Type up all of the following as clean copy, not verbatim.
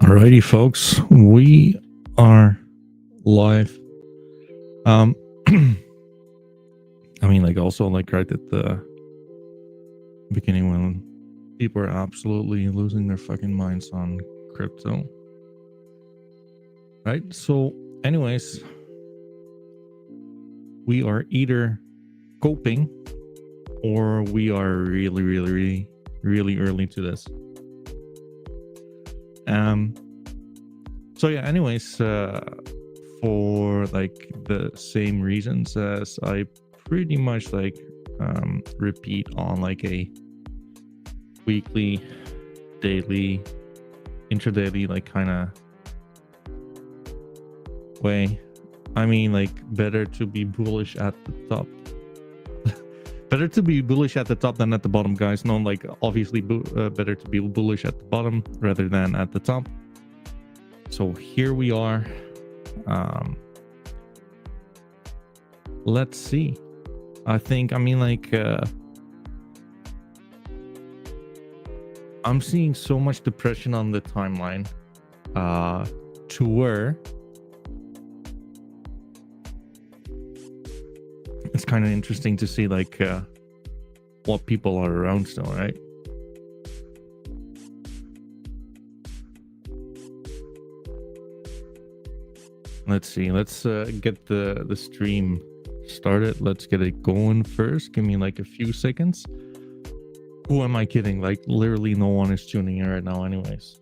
Alrighty, folks, we are live. Um, I mean, like, also, like, right at the beginning when people are absolutely losing their fucking minds on crypto, right? So, anyways, we are either coping or we are really early to this. So yeah, anyways, for like the same reasons as I pretty much like repeat on like a weekly, daily, intradaily like kind of way. I mean, like, better to be bullish at the top. Better to be bullish at the top than at the bottom, guys. No, like, obviously better to be bullish at the bottom rather than at the top. So here we are. Let's see. I mean, like, I'm seeing so much depression on the timeline to where it's kind of interesting to see like what people are around still, right? Let's see. Let's get the stream started. Let's get it going first. Give me like a few seconds. Who am I kidding? Like, literally no one is tuning in right now anyways.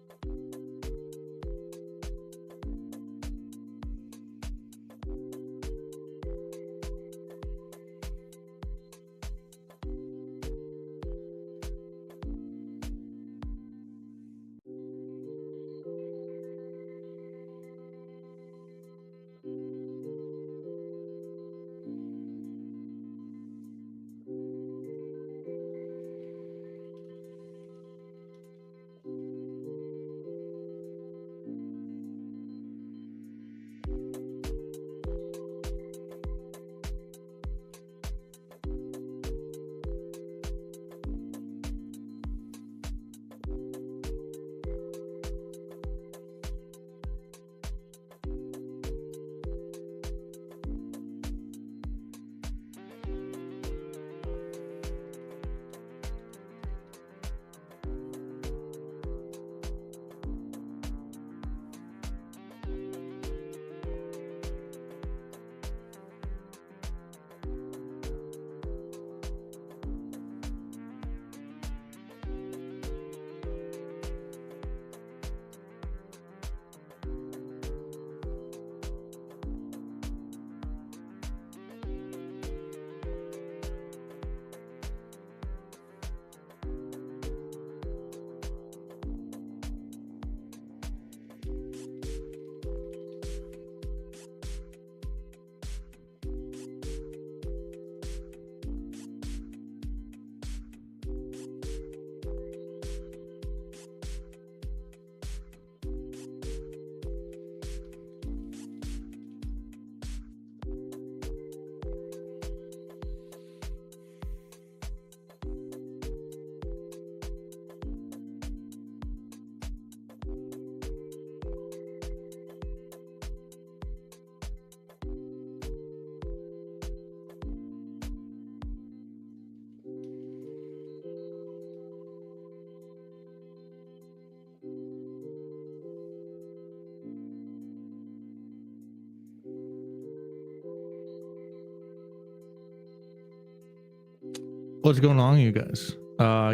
What's going on, you guys?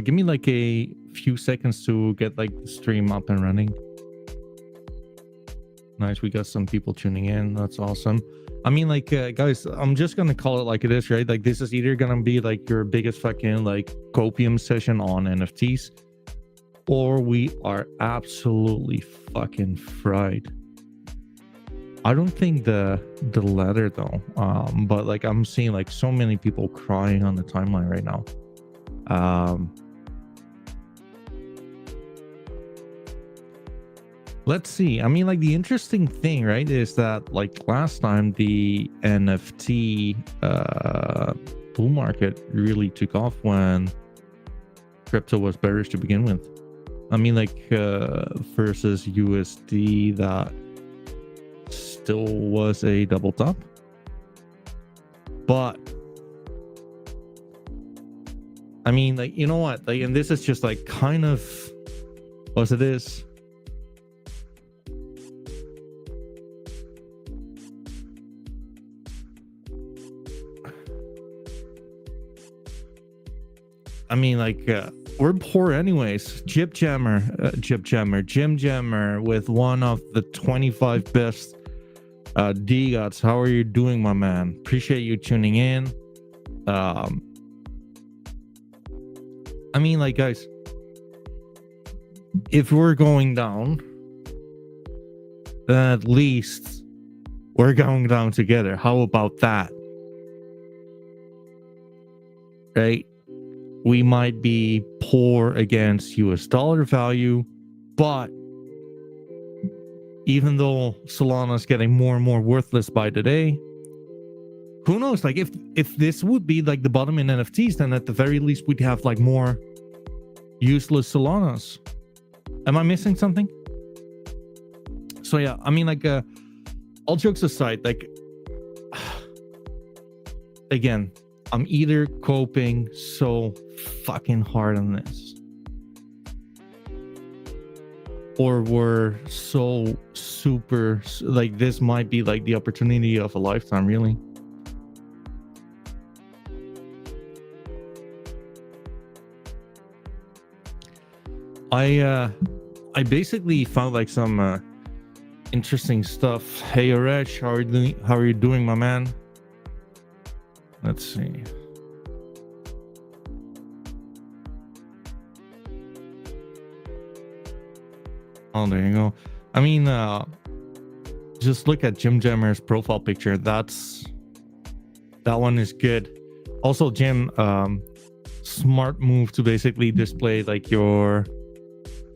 Give me like a few seconds to get like the stream up and running. Nice, we got some people tuning in. That's awesome. I mean, like, guys, I'm just gonna call it like it is, right? Like, this is either gonna be like your biggest fucking like copium session on NFTs, or we are absolutely fucking fried. I don't think the latter though. But like, I'm seeing like so many people crying on the timeline right now. Let's see. I mean, like, the interesting thing, right, is that like last time the NFT bull market really took off when crypto was bearish to begin with. I mean, like versus USD, that still was a double top, but I mean, like, you know what, like, and this is just like kind of what it is. I mean, like, we're poor anyways. Jim Jammer with one of the 25 best DGOTs. How are you doing, my man? Appreciate you tuning in. I mean, like, guys, if we're going down, then at least we're going down together. How about that? Right? We might be poor against US dollar value, but even though Solana is getting more and more worthless by the day, who knows? Like, if this would be like the bottom in NFTs, then at the very least we'd have like more useless Solanas. Am I missing something? So yeah, I mean, like, all jokes aside, like, again, I'm either coping so fucking hard on this, or we're so super, like, this might be like the opportunity of a lifetime, really. I basically found like some interesting stuff. Hey Oresh, how are you doing, my man? Let's see. Oh, there you go. I mean, just look at Jim Jammer's profile picture. That one is good. Also, Jim, smart move to basically display like your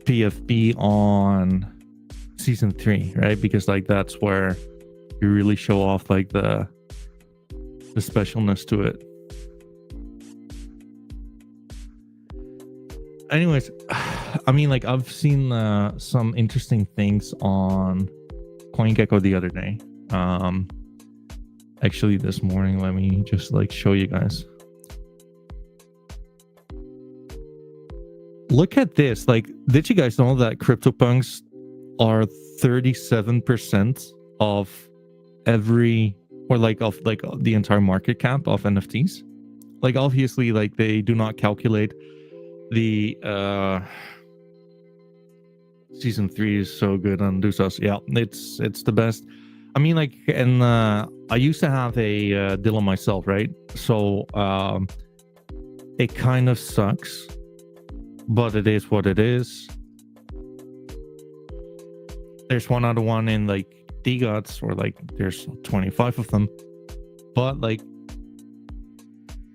PFP on season 3, right? Because like that's where you really show off like the specialness to it. Anyways, I mean, like, I've seen some interesting things on CoinGecko the other day. Actually this morning, let me just like show you guys. Look at this. Like, did you guys know that CryptoPunks are 37% of every, or like of like the entire market cap of NFTs? Like, obviously, like, they do not calculate the season 3 is so good on Dusos. Yeah, it's the best. I mean, like, and I used to have a Dilla myself, right? So it kind of sucks, but it is what it is. There's one other one in like DGOTs, or like there's 25 of them, but like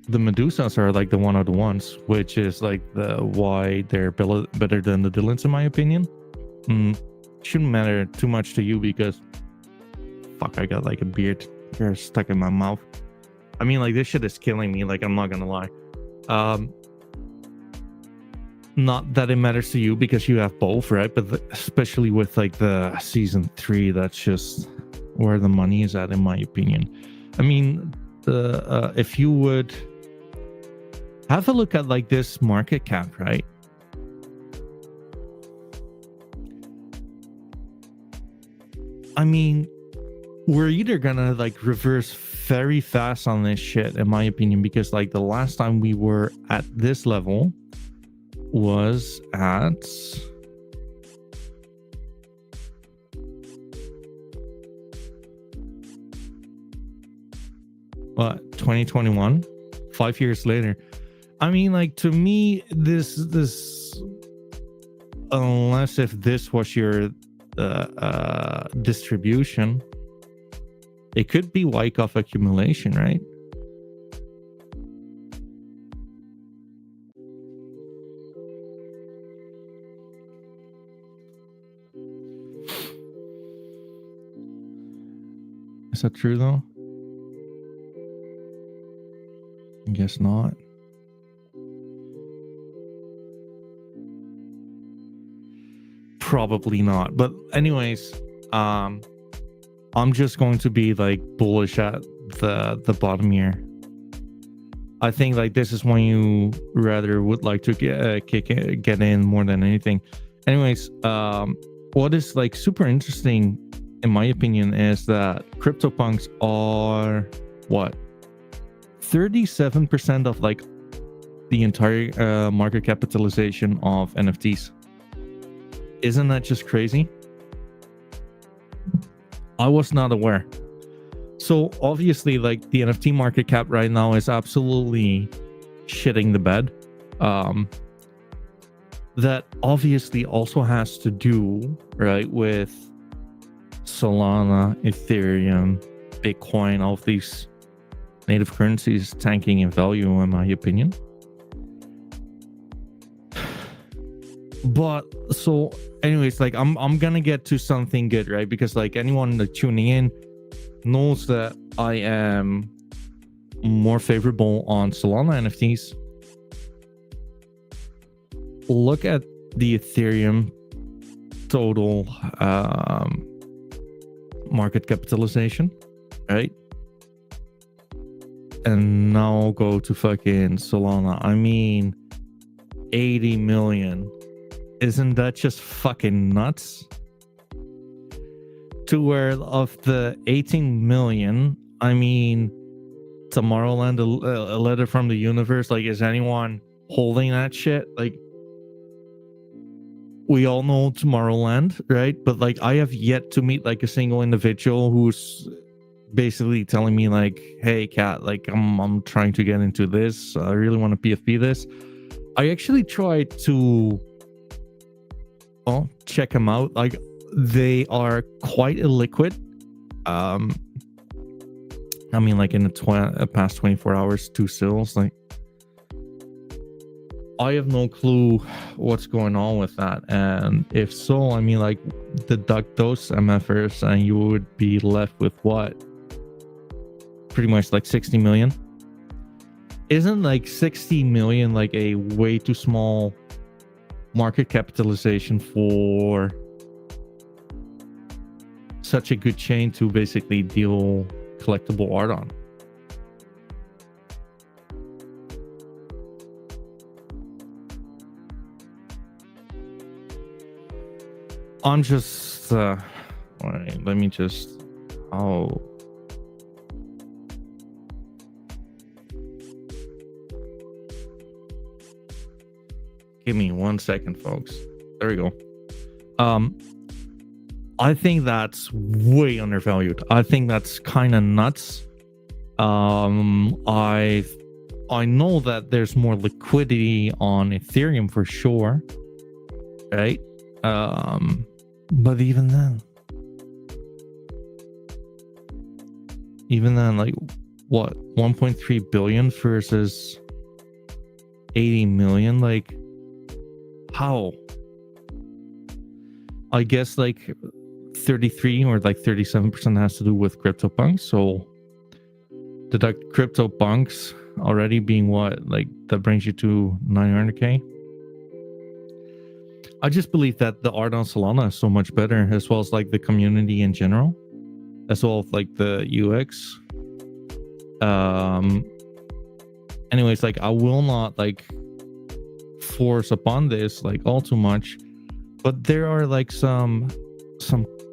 the Medusas are like the one of the ones, which is like the why they're better than the Dillons, in my opinion. Shouldn't matter too much to you because fuck, I got like a beard here stuck in my mouth. I mean, like, this shit is killing me, like, I'm not gonna lie. Not that it matters to you because you have both, right? But especially with like the season 3, that's just where the money is at, in my opinion. I mean, if you would have a look at like this market cap, right? I mean, we're either gonna like reverse very fast on this shit, in my opinion, because like the last time we were at this level was at what, 2021, 5 years later. I mean, like, to me, this unless if this was your distribution, it could be Wyckoff accumulation, right? Is that true though? I guess not. Probably not. But anyways, I'm just going to be like bullish at the bottom here. I think like this is when you rather would like to get in more than anything. Anyways, what is like super interesting in my opinion is that CryptoPunks are what 37% of like the entire market capitalization of NFTs. Isn't that just crazy? I was not aware. So obviously, like the NFT market cap right now is absolutely shitting the bed. That obviously also has to do, right, with Solana, Ethereum, Bitcoin, all of these native currencies tanking in value, in my opinion. But so anyways, like I'm gonna get to something good, right? Because like anyone like tuning in knows that I am more favorable on Solana NFTs. Look at the Ethereum total market capitalization, right? And now go to fucking Solana. I mean, 80 million. Isn't that just fucking nuts? To where of the 18 million, I mean, Tomorrowland, a letter from the universe, like, is anyone holding that shit? Like, we all know Tomorrowland, right? But like, I have yet to meet like a single individual who's basically telling me like, hey Cat, like I'm trying to get into this, I really want to PFP this. I actually tried to check them out. Like, they are quite illiquid. I mean, like in the past 24 hours, 2 sales. Like, I have no clue what's going on with that. And if so, I mean, like, deduct those MFers and you would be left with what? Pretty much like 60 million. Isn't like 60 million like a way too small market capitalization for such a good chain to basically deal collectible art on? I'm just all right, let me just give me 1 second, folks. There we go. I think that's way undervalued. I think that's kind of nuts. I know that there's more liquidity on Ethereum for sure, right? But even then, like, what, 1.3 billion versus 80 million? Like, how? I guess like 33 or like 37% has to do with CryptoPunks. So deduct CryptoPunks already being what, like, that brings you to 900k. I just believe that the art on Solana is so much better, as well as like the community in general, as well as like the UX. Anyways, like, I will not like force upon this like all too much, but there are like some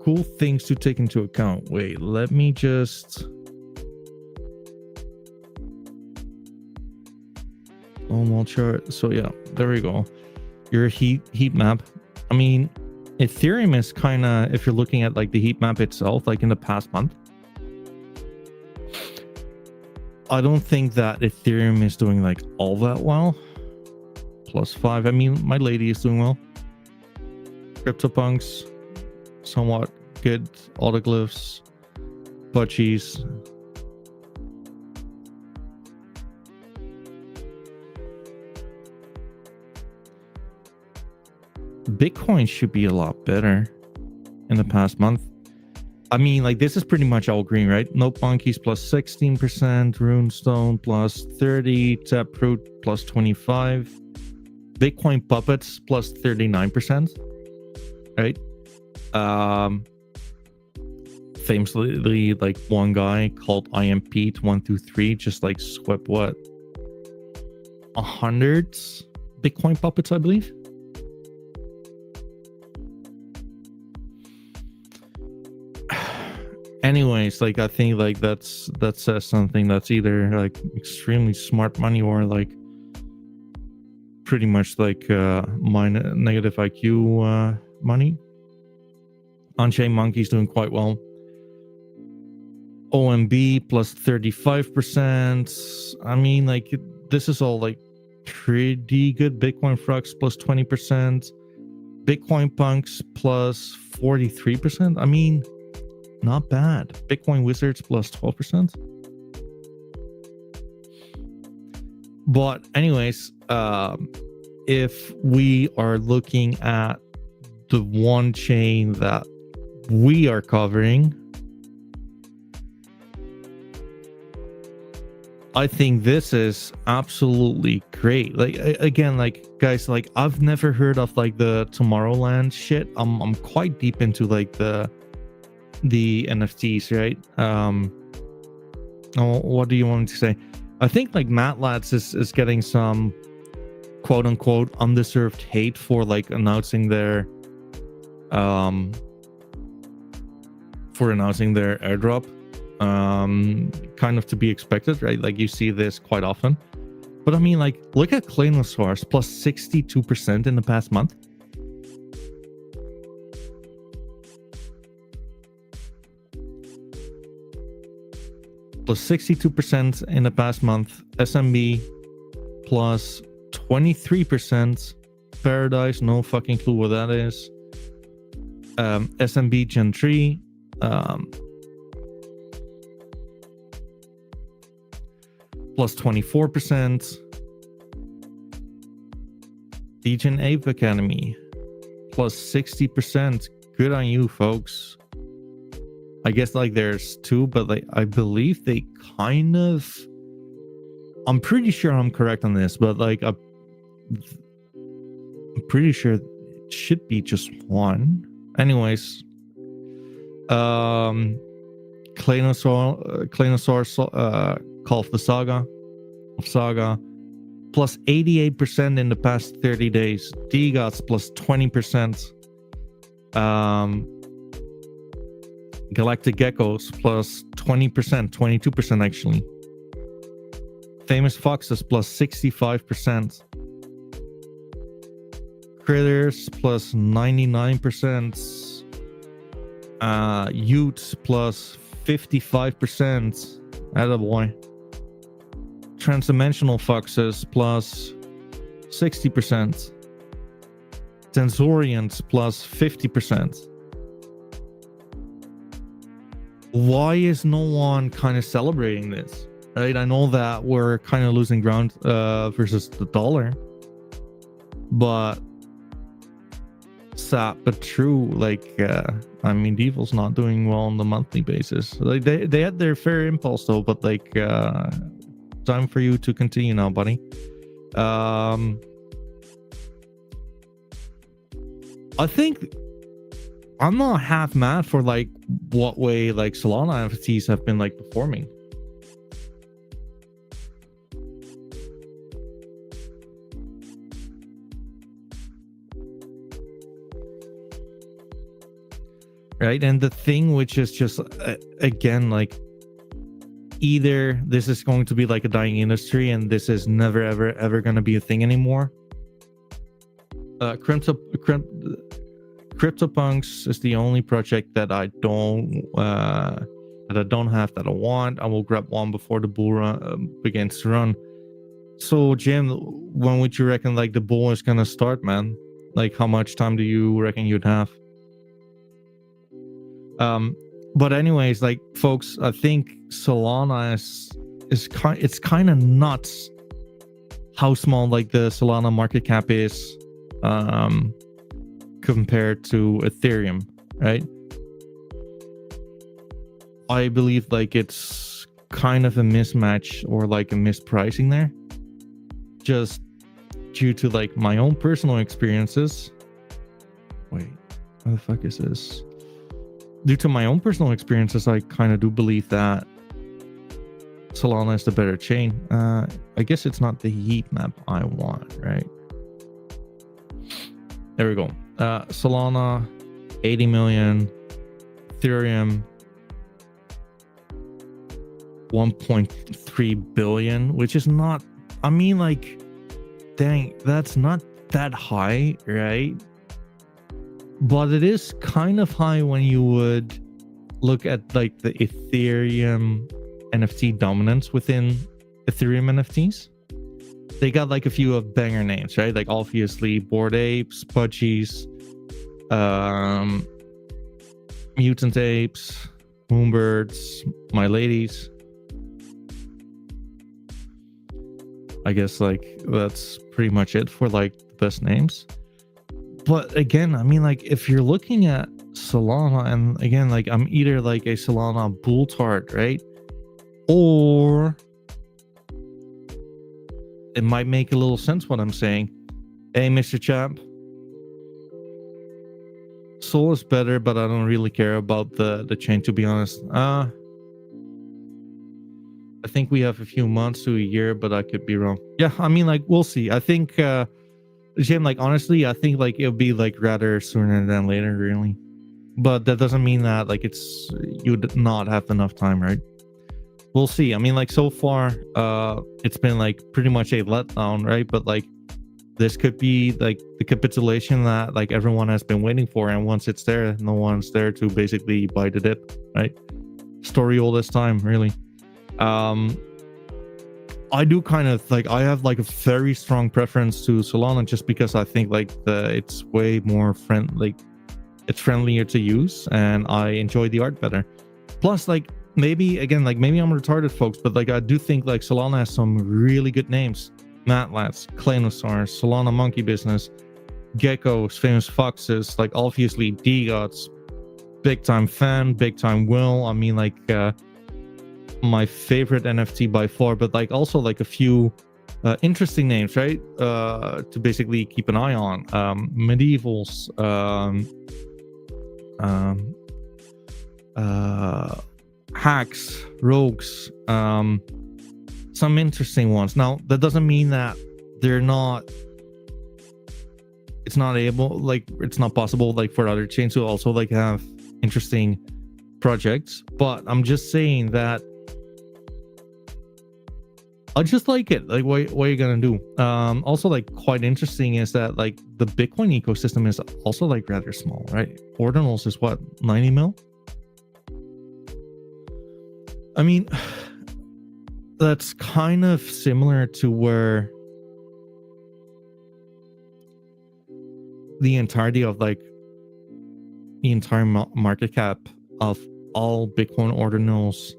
cool things to take into account. Wait, let me just normal chart. So yeah, there we go. Your heat map. I mean, Ethereum is kind of, if you're looking at like the heat map itself, like in the past month, I don't think that Ethereum is doing like all that well. +5. I mean, my lady is doing well. CryptoPunks, somewhat good. Autoglyphs, Butchies. Bitcoin should be a lot better in the past month. I mean, like, this is pretty much all green, right? Note Monkeys +16%, Runestone +30%, Taproot +25%, Bitcoin Puppets +39%. right? Famously, like one guy called IMP123 just like swept what, 100 Bitcoin puppets, I believe. Anyways, like I think like that says something. That's either like extremely smart money or like pretty much like negative IQ money. On-chain monkey's doing quite well. OMB plus 35%. I mean, like this is all like pretty good. Bitcoin Flux plus 20%. Bitcoin Punks plus 43%. I mean, not bad. Bitcoin Wizards plus 12%. But anyways, if we are looking at the one chain that we are covering, I think this is absolutely great. Like again, like guys, like I've never heard of like the Tomorrowland shit. I'm quite deep into like the NFTs, right? What do you want me to say? I think like MATLABs is getting some quote unquote undeserved hate for like announcing their airdrop. Kind of to be expected, right? Like you see this quite often. But I mean, like, look at Claynosaurus plus 62% in the past month. Plus 62% in the past month. SMB plus 23%. Paradise, no fucking clue what that is. SMB Gen 3. Plus 24%. Degen Ape Academy plus 60%. Good on you, folks. I guess like there's two, but like I believe they kind of, I'm pretty sure I'm correct on this, but like I'm pretty sure it should be just one. Anyways, Claynosaur Call of the Saga plus 88% in the past 30 days. DGOTS plus 20%. Galactic Geckos plus 20%, 22% actually. Famous Foxes plus 65%. Critters plus 99%. Utes plus 55%. Attaboy. Transdimensional Foxes plus 60%. Tensorians plus 50%. Why is no one kind of celebrating this? Right? I know that we're kind of losing ground versus the dollar, but sad but true. Like, I mean, Devil's not doing well on the monthly basis. Like, they had their fair impulse though, but like, time for you to continue now, buddy. I think I'm not half mad for like what way like Solana NFTs have been like performing. Right, and the thing which is just again, like, either this is going to be like a dying industry and this is never ever going to be a thing anymore. CryptoPunks is the only project that I don't have, that I want. I will grab one before the bull run begins to run. So Jim, when would you reckon like the bull is gonna start, man? Like, how much time do you reckon you'd have? But anyways, like, folks, I think Solana it's kind of nuts how small like the Solana market cap is compared to Ethereum, right? I believe like it's kind of a mismatch or like a mispricing there, just due to like my own personal experiences. Wait, What the fuck is this? Due to my own personal experiences, I kind of do believe that Solana is the better chain. I guess it's not the heat map I want, right? There we go. Solana, 80 million. Ethereum, 1.3 billion, which is not, I mean, like, dang, that's not that high, right? But it is kind of high when you would look at like the Ethereum NFT dominance within Ethereum NFTs. They got like a few of banger names, right? Like obviously Bored Apes, Pudgies, Mutant Apes, Moonbirds, My Ladies. I guess like that's pretty much it for like the best names. But again, I mean, like if you're looking at Solana, and again, like I'm either like a Solana bull tart, right? Or it might make a little sense what I'm saying. Hey, Mr. Champ, Sol is better, but I don't really care about the chain, to be honest. I think we have a few months to a year, but I could be wrong. Yeah, I mean, like we'll see. I think Jim, like honestly, I think like it'll be like rather sooner than later, really. But that doesn't mean that like it's you'd not have enough time, right? We'll see. I mean, like so far, it's been like pretty much a letdown, right? But like this could be like the capitulation that like everyone has been waiting for, and once it's there, no one's there to basically bite the dip, right? Story all this time, really. I do kind of like, I have like a very strong preference to Solana just because I think like it's way more friendly, it's friendlier to use, and I enjoy the art better. Plus, like maybe again, like maybe I'm retarded, folks, but like I do think like Solana has some really good names: Matlats, Claynosaurs, Solana Monkey Business, Geckos, Famous Foxes, like obviously D-Gods, big time fan, big time Will. I mean, like my favorite NFT by far, but like also like a few interesting names, right? To basically keep an eye on. Medievals, hacks, rogues, some interesting ones. Now that doesn't mean that they're not, it's not able, like it's not possible like for other chains to also like have interesting projects, but I'm just saying that I just like it. Like what are you gonna do? Also like quite interesting is that like the Bitcoin ecosystem is also like rather small, right? Ordinals is what, 90 mil? I mean, that's kind of similar to where the entirety of like the entire market cap of all Bitcoin ordinals,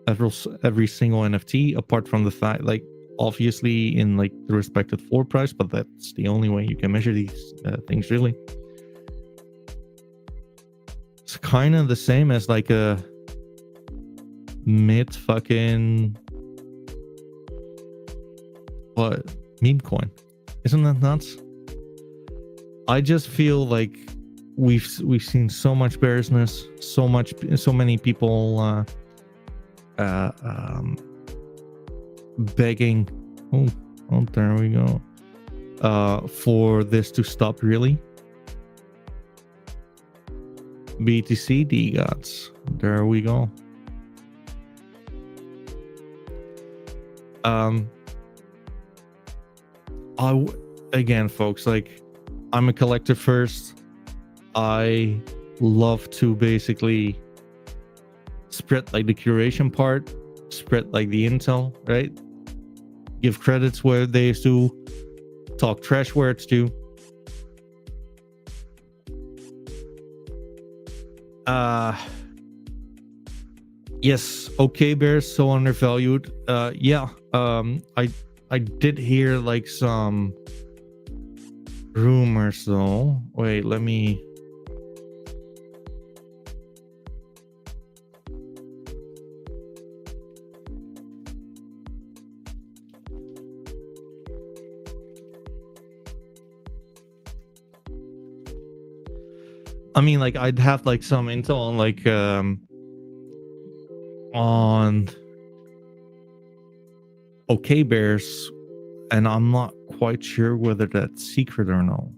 every single NFT, apart from the fact like obviously in like the respective floor price, but that's the only way you can measure these things really. It's kind of the same as like a mid fucking what meme coin. Isn't that nuts? I just feel like we've seen so much bearishness, so many people begging, oh there we go, for this to stop, really. BTC D-Gods, there we go. Again, folks, like I'm a collector first. I love to basically spread like the curation part, spread like the intel, right? Give credits where they do, talk trash where it's due. Yes, okay, Bears, so undervalued. Yeah, I did hear like some rumors though. Wait, let me. I mean, like, I'd have like some intel on like on OK Bears, and I'm not quite sure whether that's secret or no.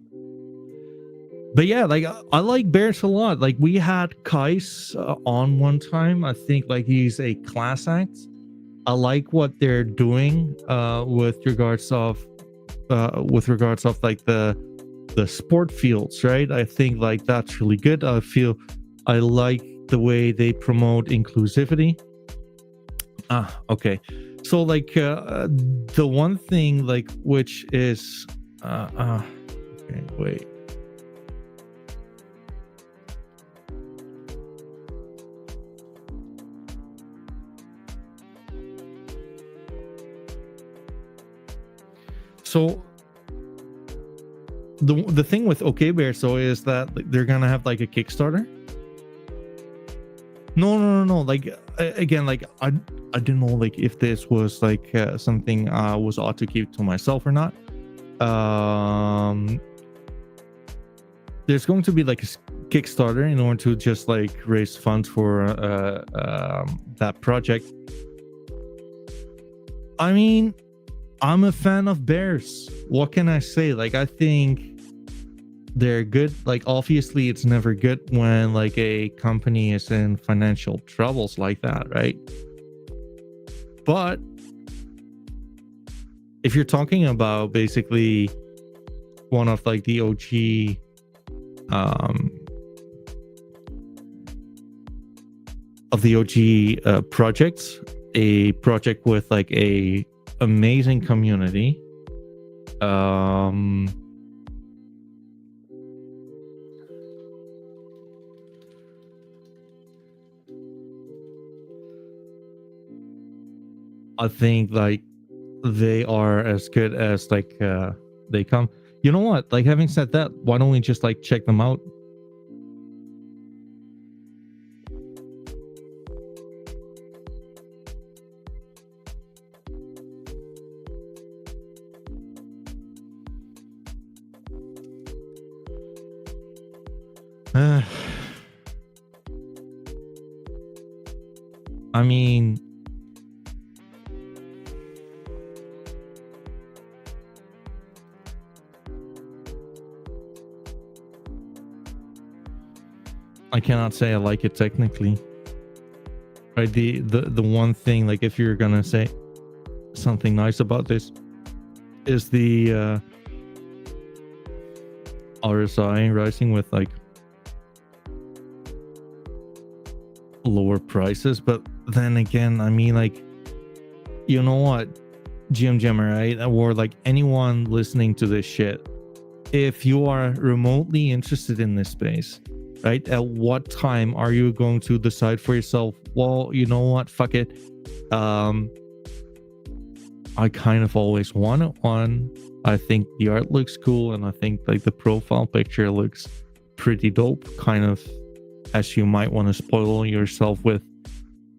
But yeah, like I like Bears a lot. Like we had Kais on one time. I think like he's a class act. I like what they're doing with regards of like the sport fields, right? I think like that's really good. I like the way they promote inclusivity. Okay. So like the one thing like which is okay, wait. So the thing with OK Bear so is that like, they're gonna have like a Kickstarter. No. Like again, like I didn't know like if this was like something I was ought to keep to myself or not. There's going to be like a Kickstarter in order to just like raise funds for that project. I mean, I'm a fan of bears. What can I say? Like, I think they're good. Like, obviously, it's never good when like a company is in financial troubles like that, right? But if you're talking about basically one of like the OG of the OG projects, a project with like a amazing community, I think like they are as good as like they come. You know what? Like having said that, why don't we just like check them out? I mean, I cannot say I like it technically. Right? The one thing, like if you're gonna say something nice about this, is the RSI rising with like lower prices. But then again, I mean, like, you know what, Jim, right? Or like anyone listening to this shit, if you are remotely interested in this space, right, at what time are you going to decide for yourself, well, you know what, fuck it, I kind of always wanted one. I think the art looks cool, and I think like the profile picture looks pretty dope, kind of as you might want to spoil yourself with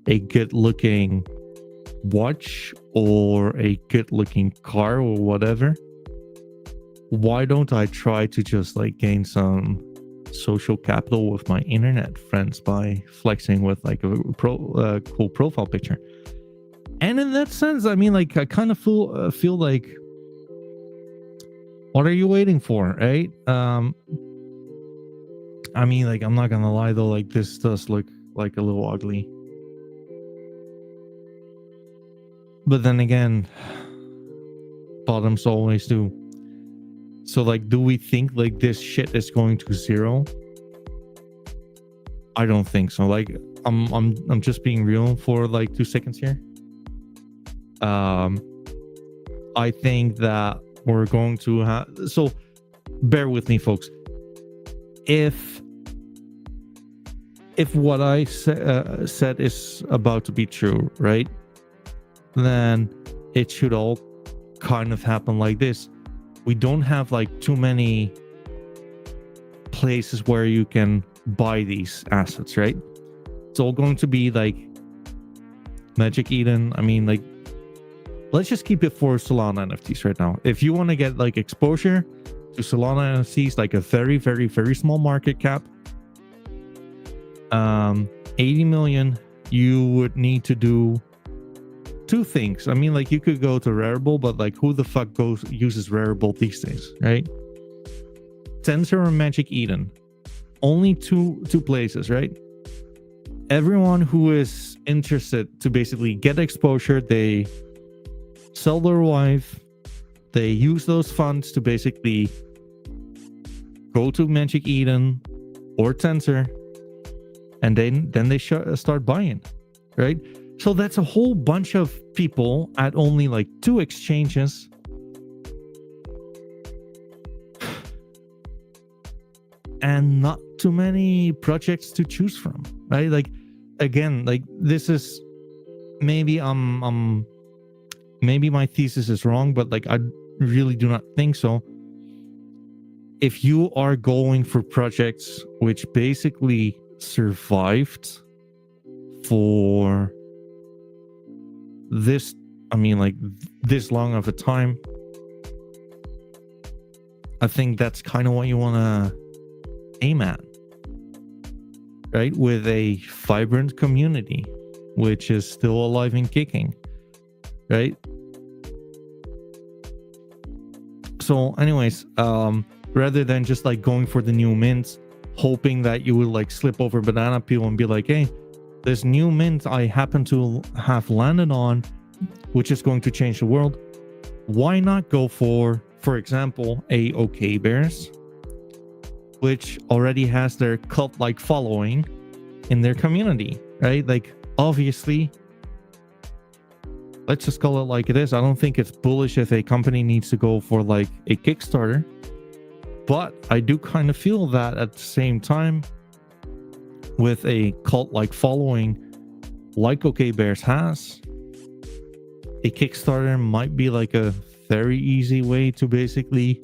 a good looking watch or a good looking car or whatever. Why don't I try to just like gain some social capital with my internet friends by flexing with like a cool profile picture? And in that sense, I mean, like, I kind of feel like, what are you waiting for, right? I mean, like, I'm not gonna lie though, like, this does look like a little ugly. But then again, bottoms always do. So, like, do we think like this shit is going to zero? I don't think so. Like, I'm just being real for like 2 seconds here. I think that we're going to have, so bear with me, folks. If what I said is about to be true, right, then it should all kind of happen like this. We don't have like too many places where you can buy these assets, right? It's all going to be like Magic Eden. I mean, like, let's just keep it for Solana NFTs right now. If you want to get like exposure to Solana NFTs, like a very, very, very small market cap, 80 million, you would need to do two things. I mean, like, you could go to Rarible, but like, who the fuck uses Rarible these days, right? Tensor or Magic Eden, only two places, right? Everyone who is interested to basically get exposure, they sell their wife, they use those funds to basically go to Magic Eden or Tensor, and then they start buying, right? So that's a whole bunch of people at only like 2 exchanges. And not too many projects to choose from, right? Like, again, like, this is maybe maybe my thesis is wrong, but like, I really do not think so. If you are going for projects which basically survived for this, I mean, like, this long of a time, I think that's kind of what you want to aim at, right? With a vibrant community which is still alive and kicking, right? So anyways, rather than just like going for the new mints, hoping that you will like slip over banana peel and be like, hey, this new mint I happen to have landed on, which is going to change the world, why not go for example, a OK Bears, which already has their cult-like following in their community, right? Like, obviously, let's just call it like it is. I don't think it's bullish if a company needs to go for like a Kickstarter, but I do kind of feel that at the same time, with a cult-like following like OK Bears has, a Kickstarter might be like a very easy way to basically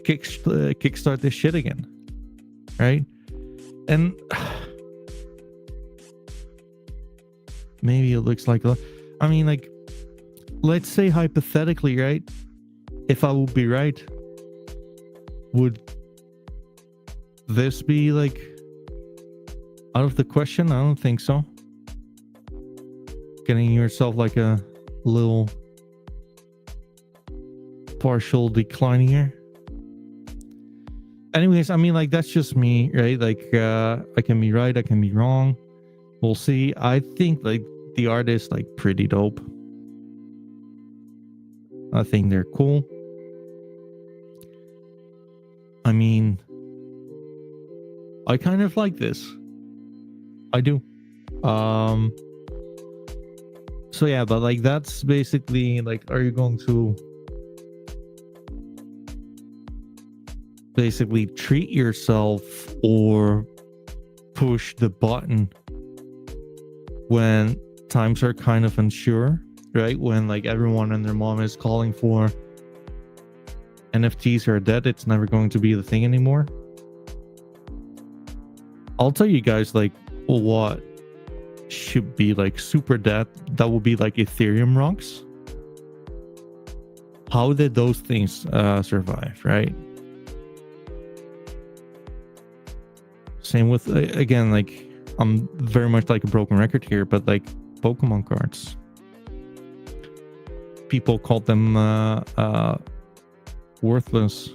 kickstart this shit again, right? And maybe it looks like, I mean, like, let's say hypothetically, right? If I would be right, would this be like out of the question? I don't think so. Getting yourself like a little partial decline here. Anyways, I mean, like, that's just me, right? Like, I can be right, I can be wrong. We'll see. I think like the art is like pretty dope. I think they're cool. I mean, I kind of like this. I do. So yeah, but like, that's basically like, are you going to basically treat yourself or push the button when times are kind of unsure, right? When like everyone and their mom is calling for NFTs are dead, it's never going to be the thing anymore. I'll tell you guys like what should be like super dead. That will be like Ethereum rocks. How did those things survive, right? Same with, again, like, I'm very much like a broken record here, but like Pokemon cards. People called them worthless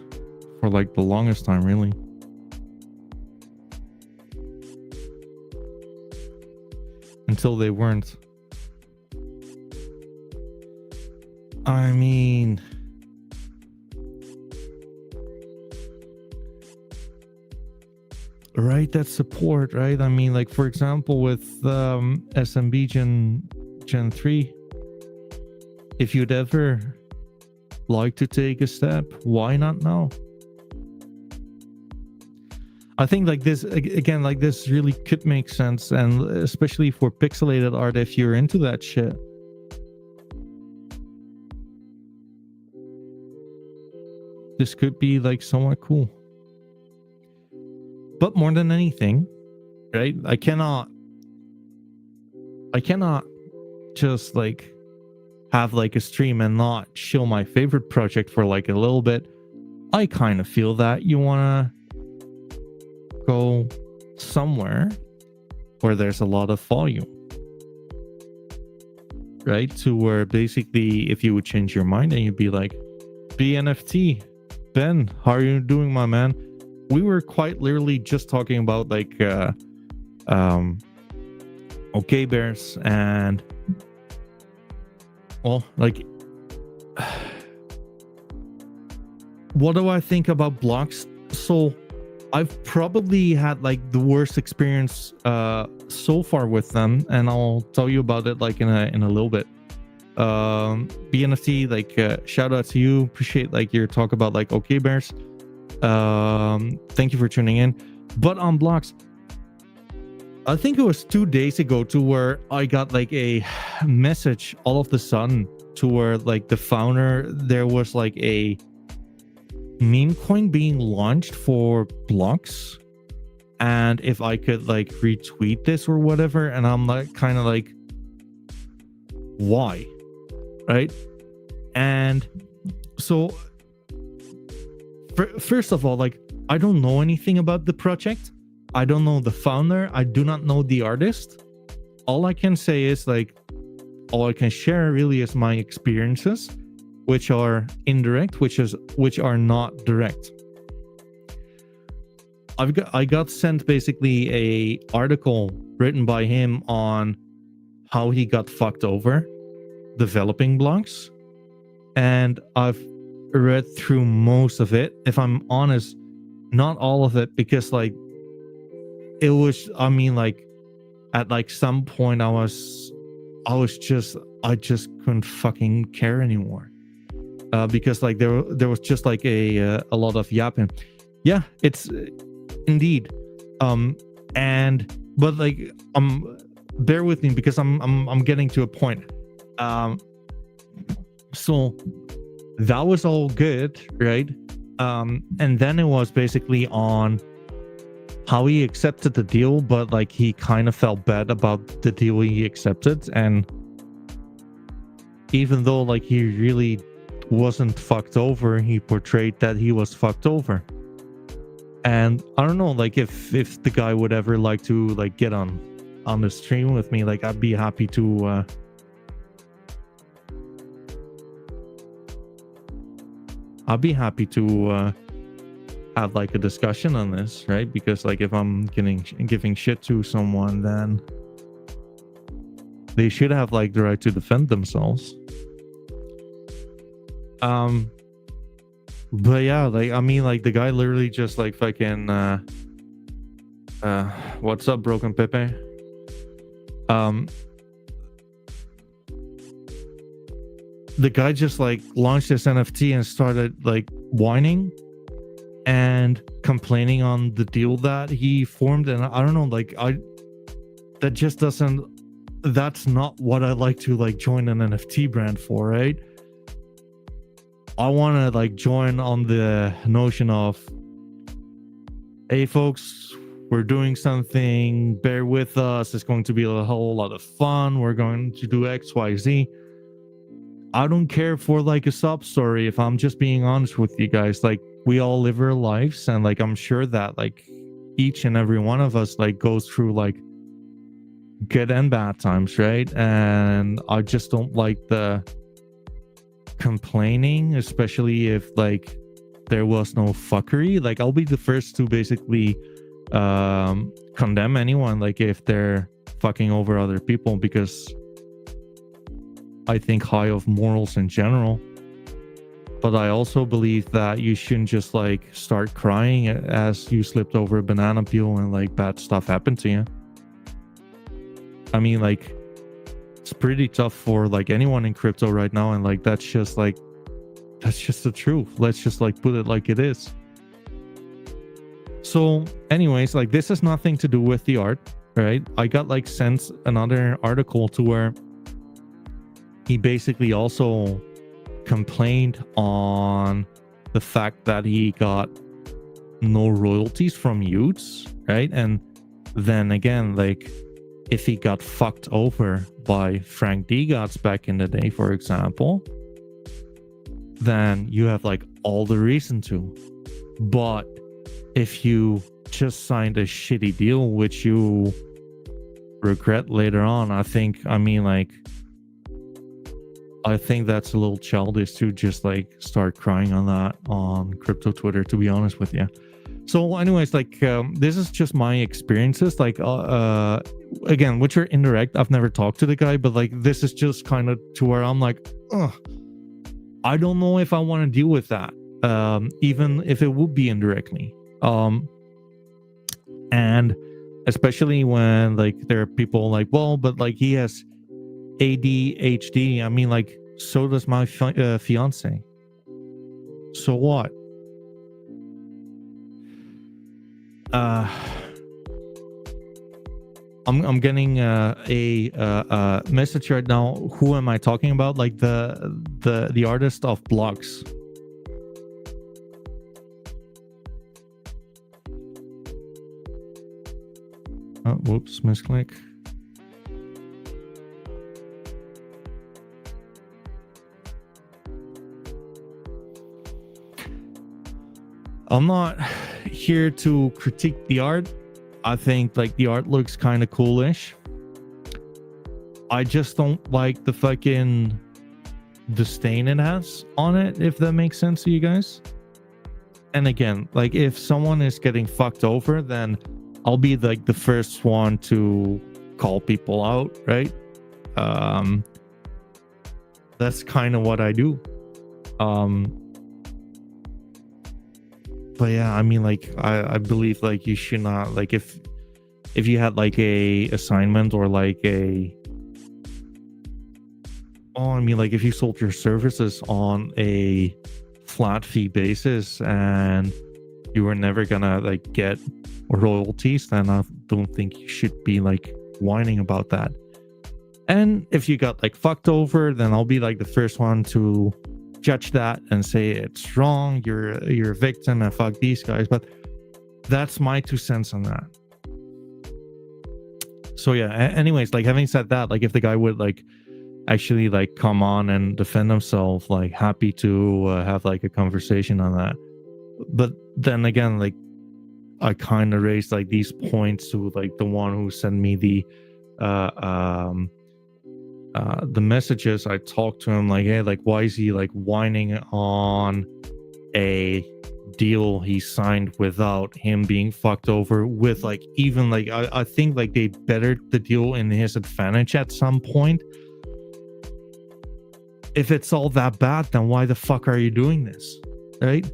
for like the longest time, really. Until they weren't. I mean, right, that's support, right? I mean, like, for example, with SMB Gen 3, if you'd ever like to take a step, why not now? I think like this, again, like this really could make sense, and especially for pixelated art, if you're into that shit. This could be like somewhat cool. But more than anything, right? I cannot just like have like a stream and not show my favorite project for like a little bit. I kind of feel that you want to go somewhere where there's a lot of volume, right? To where basically if you would change your mind and you'd be like, BNFT, Ben, how are you doing, my man? We were quite literally just talking about like okay bears, and well, like what do I think about blocks? So I've probably had like the worst experience so far with them, and I'll tell you about it like in a little bit. BNFT, like shout out to you, appreciate like your talk about like okay bears. Thank you for tuning in. But on blocks, I think it was 2 days ago to where I got like a message all of the sudden to where like the founder, there was like a meme coin being launched for blocks, and if I could like retweet this or whatever, and I'm like kind of like, why, right? And so first of all, like I don't know anything about the project, I don't know the founder, I do not know the artist. All I can say is like, all I can share really is my experiences, which are indirect, which are not direct. I got sent basically a article written by him on how he got fucked over developing blocks, and I've read through most of it. If I'm honest, not all of it, because like it was, I mean, like at like some point I just couldn't fucking care anymore. Because like there was just like a lot of yapping. Yeah, it's indeed. But like bear with me because I'm getting to a point. So that was all good, right? And then it was basically on how he accepted the deal, but like he kind of felt bad about the deal he accepted, and even though like he really wasn't fucked over, he portrayed that he was fucked over. And I don't know, like if the guy would ever like to like get on the stream with me, like I'd be happy to have like a discussion on this, right? Because like if I'm giving shit to someone, then they should have like the right to defend themselves. But yeah, like I mean, like the guy literally just like fucking what's up, Broken Pepe? The guy just like launched this NFT and started like whining and complaining on the deal that he formed, and I don't know, like that's not what I like to like join an NFT brand for, right? I want to like join on the notion of, hey folks, we're doing something, bear with us, it's going to be a whole lot of fun, we're going to do XYZ. I don't care for like a sub story, if I'm just being honest with you guys. Like we all live our lives, and like I'm sure that like each and every one of us like goes through like good and bad times, right? And I just don't like the complaining, especially if like there was no fuckery. Like I'll be the first to basically condemn anyone like if they're fucking over other people, because I think high of morals in general. But I also believe that you shouldn't just like start crying as you slipped over a banana peel and like bad stuff happened to you. I mean, like it's pretty tough for like anyone in crypto right now, and like that's just the truth. Let's just like put it like it is. So anyways, like this has nothing to do with the art, right? I got like sent another article to where he basically also complained on the fact that he got no royalties from youths, right? And then again, like if he got fucked over by Frank Degots back in the day, for example, then you have like all the reason to. But if you just signed a shitty deal, which you regret later on. I think that's a little childish to just like start crying on that on crypto Twitter, to be honest with you. So anyways, like this is just my experiences, like again, which are indirect. I've never talked to the guy, but like this is just kind of to where I'm like, I don't know if I want to deal with that, even if it would be indirectly. And especially when like there are people like, well, but like he has ADHD. I mean, like, so does my fiance. So what? I'm getting a message right now. Who am I talking about? Like the artist of blocks. Oh, whoops, misclick. I'm not here to critique the art. I think like the art looks kind of coolish. I just don't like the fucking disdain it has on it, if that makes sense to you guys. And again, like if someone is getting fucked over, then I'll be like the first one to call people out, right? That's kind of what I do. But yeah, I mean, like I believe like you should not, like if you had like a assignment or like I mean, like if you sold your services on a flat fee basis and you were never gonna like get royalties, then I don't think you should be like whining about that. And if you got like fucked over, then I'll be like the first one to judge that and say it's wrong, you're a victim and fuck these guys. But that's my 2 cents on that. So yeah, anyways, like having said that, like if the guy would like actually like come on and defend himself, like happy to have like a conversation on that. But then again, like I kind of raised like these points to like the one who sent me the messages. I talked to him like, hey, like why is he like whining on a deal he signed without him being fucked over with like even like I think like they bettered the deal in his advantage at some point. If it's all that bad, then why the fuck are you doing this, right?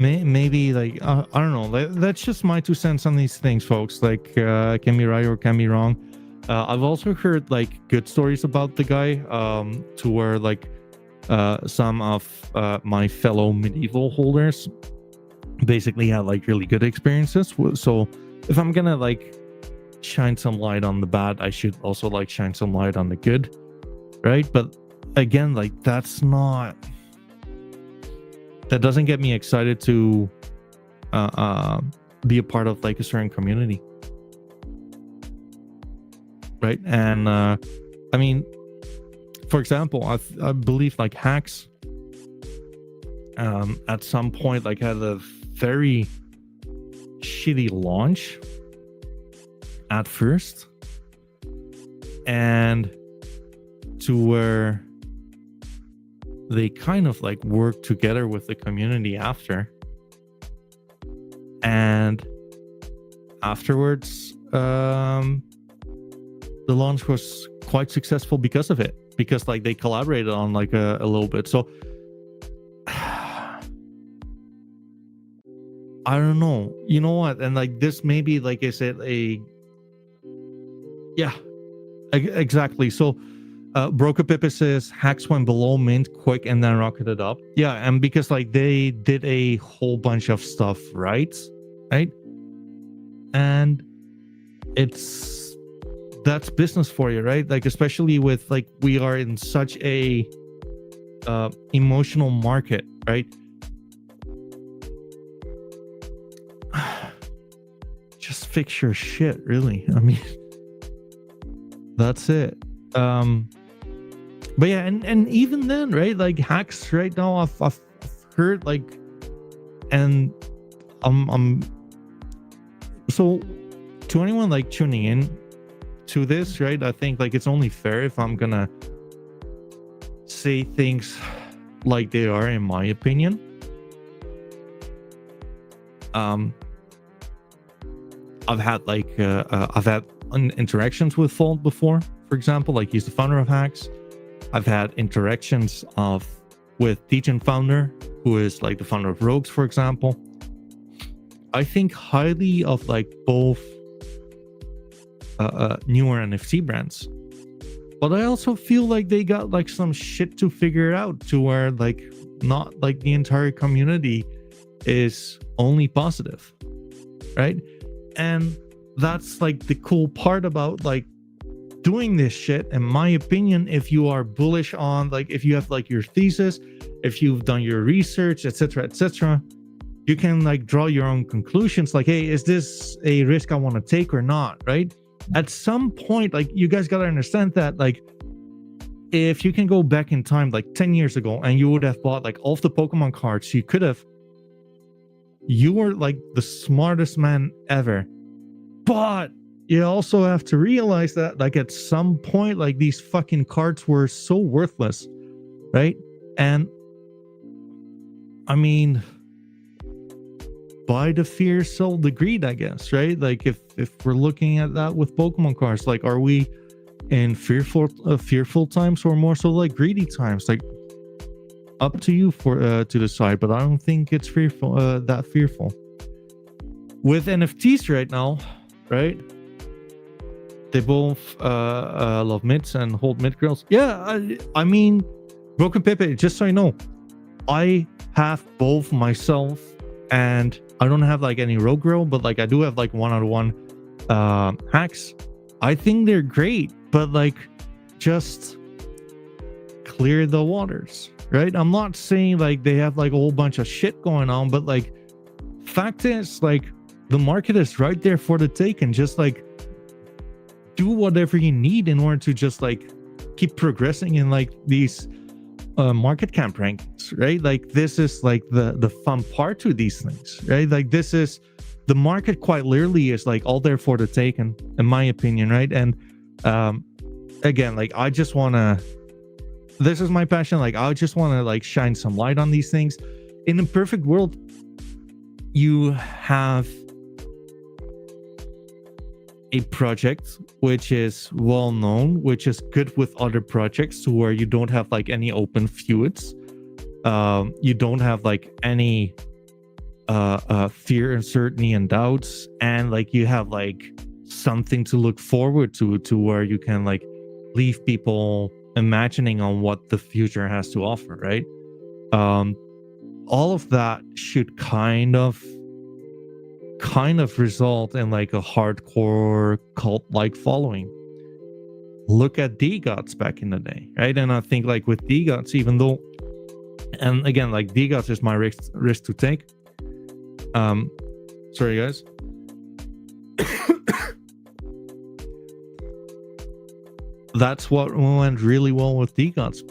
Maybe like I don't know, that's just my 2 cents on these things, folks. Like can be right or can be wrong. I've also heard like good stories about the guy, to where like some of my fellow medieval holders basically had like really good experiences. So if I'm gonna like shine some light on the bad, I should also like shine some light on the good, right? But again, like that doesn't get me excited to be a part of like a certain community, right? And I mean, for example, I believe like Hacks at some point like had a very shitty launch at first, and to where they kind of like work together with the community after, and afterwards the launch was quite successful because of it, because like they collaborated on like a little bit. So I don't know, you know what, and like this maybe like I said exactly. So Broker says Hacks went below mint quick and then rocketed up. Yeah, and because like they did a whole bunch of stuff right, and that's business for you, right? Like especially with like we are in such a emotional market, right? Just fix your shit, really. I mean, that's it. But yeah, and even then, right? Like Hacks right now, I've heard like, and I'm So to anyone like tuning in to this, right, I think like it's only fair if I'm gonna say things like they are, in my opinion. I've had interactions with Fold before, for example. Like, he's the founder of Hacks. I've had interactions with Degen founder, who is like the founder of Rogues, for example. I think highly of like both newer NFT brands, but I also feel like they got like some shit to figure out, to where like not like the entire community is only positive, right? And that's like the cool part about like doing this shit, in my opinion. If you are bullish on, like, if you have like your thesis, if you've done your research, etc., you can like draw your own conclusions, like, hey, is this a risk I want to take or not, right? At some point, like, you guys got to understand that, like, if you can go back in time like 10 years ago and you would have bought like all of the Pokemon cards you could have, you were like the smartest man ever. But you also have to realize that like at some point, like, these fucking cards were so worthless, right? And I mean, buy the fear, sell the greed, I guess, right? Like, if we're looking at that with Pokemon cards, like, are we in fearful times, or more so like greedy times? Like, up to you for to decide, but I don't think it's that fearful. With NFTs right now, right? They both love mids and hold mid grills. Yeah, I mean, Broken Pepe, just so you know, I have both myself, and I don't have like any rogue grill, but like I do have like 1-on-1 hacks. I think they're great, but like, just clear the waters, right? I'm not saying like they have like a whole bunch of shit going on, but like, fact is, like, the market is right there for the taking. Just like, do whatever you need in order to just like keep progressing in like these market cap rankings, right? Like, this is like the fun part to these things, right? Like, this is the market, quite literally, is like all there for the taking, in my opinion, right? And again, like, I just want to, this is my passion, like, I just want to like shine some light on these things. In a perfect world, you have a project which is well known, which is good with other projects, to where you don't have like any open feuds, you don't have like any fear, uncertainty, and doubts, and like you have like something to look forward to where you can like leave people imagining on what the future has to offer, right? All of that should kind of result in like a hardcore cult-like following. Look at DGOTS back in the day, right? And I think like with DGOTS, even though, and again, like, DGOTS is my risk to take. Sorry guys. That's what went really well with DGOTS,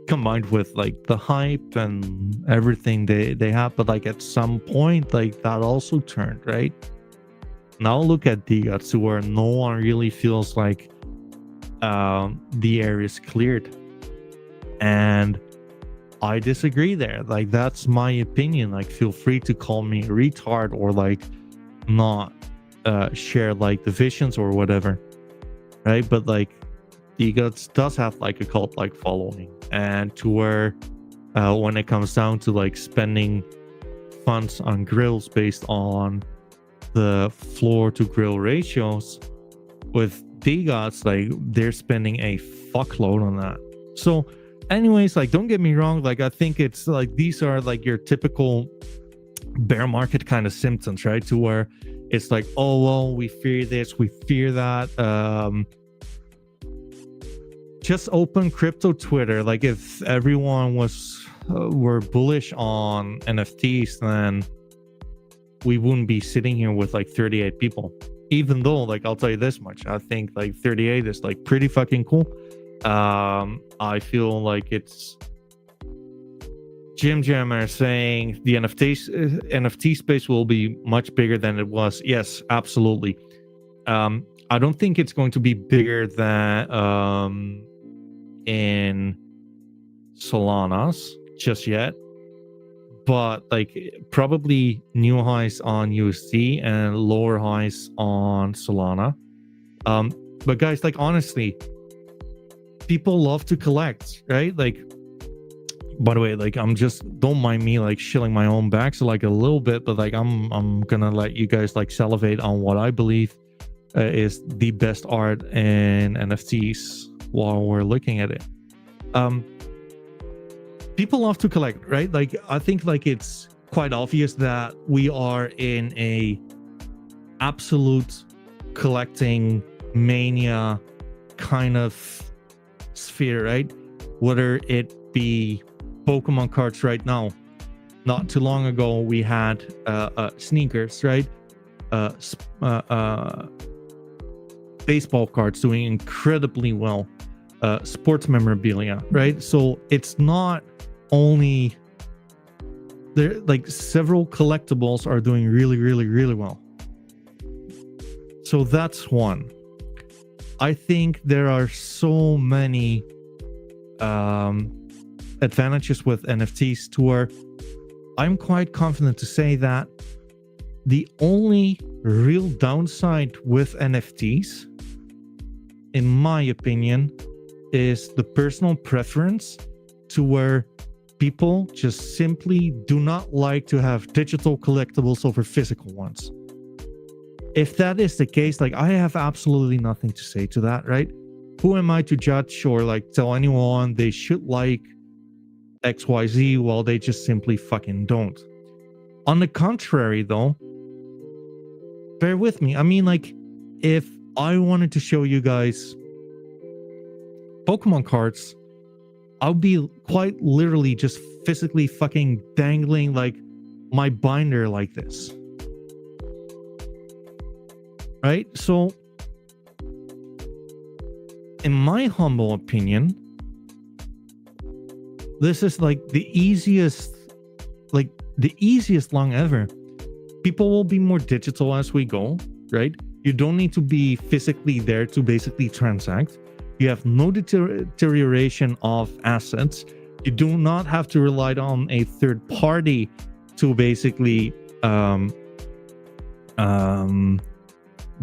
combined with like the hype and everything they have. But like at some point, like, that also turned, right? Now look at DGOTS, to where no one really feels like the air is cleared. And I disagree there. Like, that's my opinion. Like, feel free to call me a retard, or like not share like the visions or whatever, right? But like, DGOTS does have like a cult like following, and to where when it comes down to like spending funds on grills based on the floor to grill ratios, with DGOTS, like, they're spending a fuckload on that. So anyways, like, don't get me wrong, like, I think it's like, these are like your typical bear market kind of symptoms, right? To where it's like, oh well, we fear this, we fear that. Just open crypto Twitter. Like, if everyone were bullish on NFTs, then we wouldn't be sitting here with like 38 people. Even though, like, I'll tell you this much, I think like 38 is like pretty fucking cool. I feel like it's Jim Jammer saying the NFT space will be much bigger than it was. Yes, absolutely. I don't think it's going to be bigger than in Solana's just yet, but like probably new highs on USD and lower highs on Solana. But guys, like honestly, people love to collect, right? Like, by the way, like don't mind me like shilling my own back so like a little bit, but like I'm gonna let you guys like salivate on what I believe is the best art in NFTs while we're looking at it. People love to collect, right? Like I think like it's quite obvious that we are in a absolute collecting mania kind of sphere, right? Whether it be Pokemon cards right now. Not too long ago we had sneakers, right? Baseball cards doing incredibly well. Sports memorabilia, right? So it's not only there, like several collectibles are doing really well. So that's one. I think there are so many advantages with NFTs to where I'm quite confident to say that the only real downside with NFTs, in my opinion, is the personal preference to where people just simply do not like to have digital collectibles over physical ones. If that is the case, like I have absolutely nothing to say to that, right? Who am I to judge or like tell anyone they should like XYZ while they just simply fucking don't? On the contrary though, bear with me. I mean, like, if I wanted to show you guys Pokemon cards, I'll be quite literally just physically fucking dangling like my binder like this. Right? So, in my humble opinion, this is like the easiest long ever. People will be more digital as we go, right? You don't need to be physically there to basically transact. You have no deterioration of assets. You do not have to rely on a third party to basically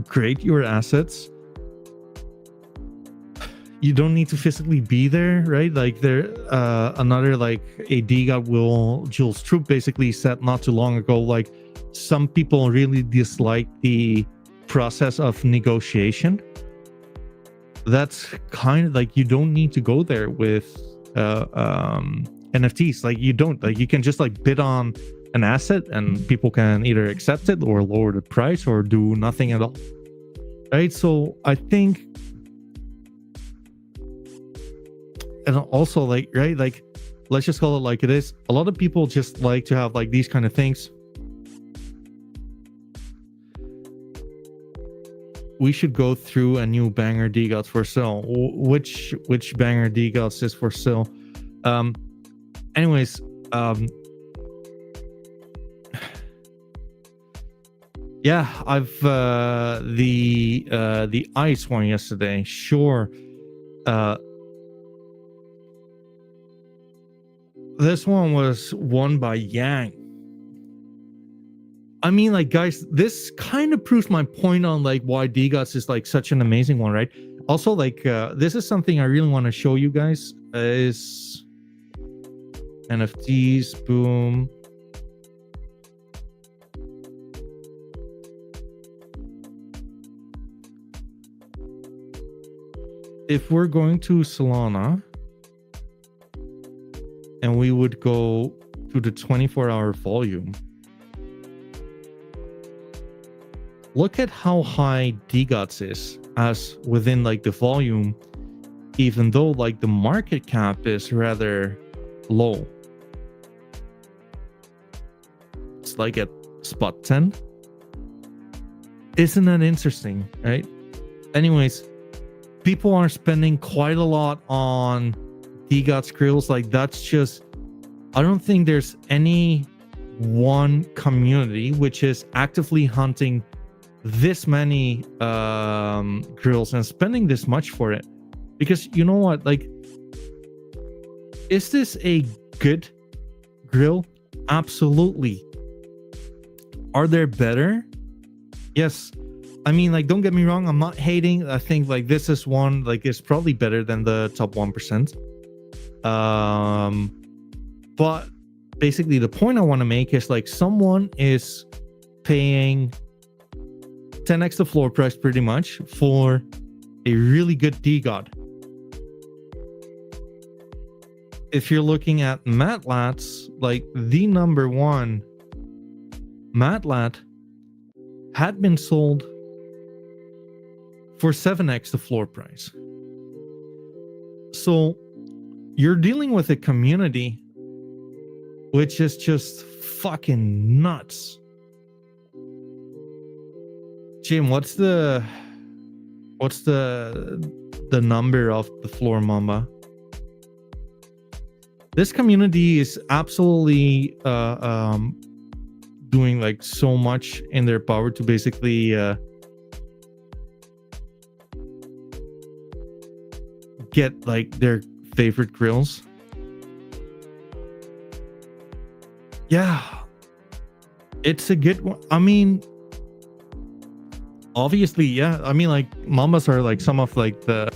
create your assets. You don't need to physically be there, right? Like there, another like a DGOT will Jules Troop basically said not too long ago, like some people really dislike the process of negotiation. That's kind of like, you don't need to go there with NFTs. Like you don't, like you can just like bid on an asset and people can either accept it or lower the price or do nothing at all, right? So I think, and also like, right, like let's just call it like it is, a lot of people just like to have like these kind of things. We should go through a new banger DGOTs for sale. Which banger DGOTs is for sale? Anyways, yeah, I've the ice one yesterday. Sure. This one was won by Yang. I mean, like, guys, this kind of proves my point on like why DGOTs is like such an amazing one, right? Also, like, this is something I really want to show you guys is NFTs. Boom. If we're going to Solana and we would go to the 24-hour volume, look at how high DGOTs is as within like the volume, even though like the market cap is rather low. It's like at spot 10. Isn't that interesting, right? Anyways, people are spending quite a lot on DGOT skrills. Like that's just I don't think there's any one community which is actively hunting this many grills and spending this much for it. Because you know what, like, is this a good grill? Absolutely. Are there better? Yes. I mean, like, don't get me wrong, I'm not hating. I think like this is one, like, it's probably better than the top 1%. But basically the point I want to make is, like, someone is paying 10x the floor price pretty much for a really good DGOD. If you're looking at Matlats, like, the number one Matlat had been sold for 7x the floor price. So you're dealing with a community which is just fucking nuts. Jim, what's the number of the floor mamba? This community is absolutely doing like so much in their power to basically get like their favorite grills. Yeah, it's a good one. I mean, obviously, yeah. I mean, like, mambas are like some of like the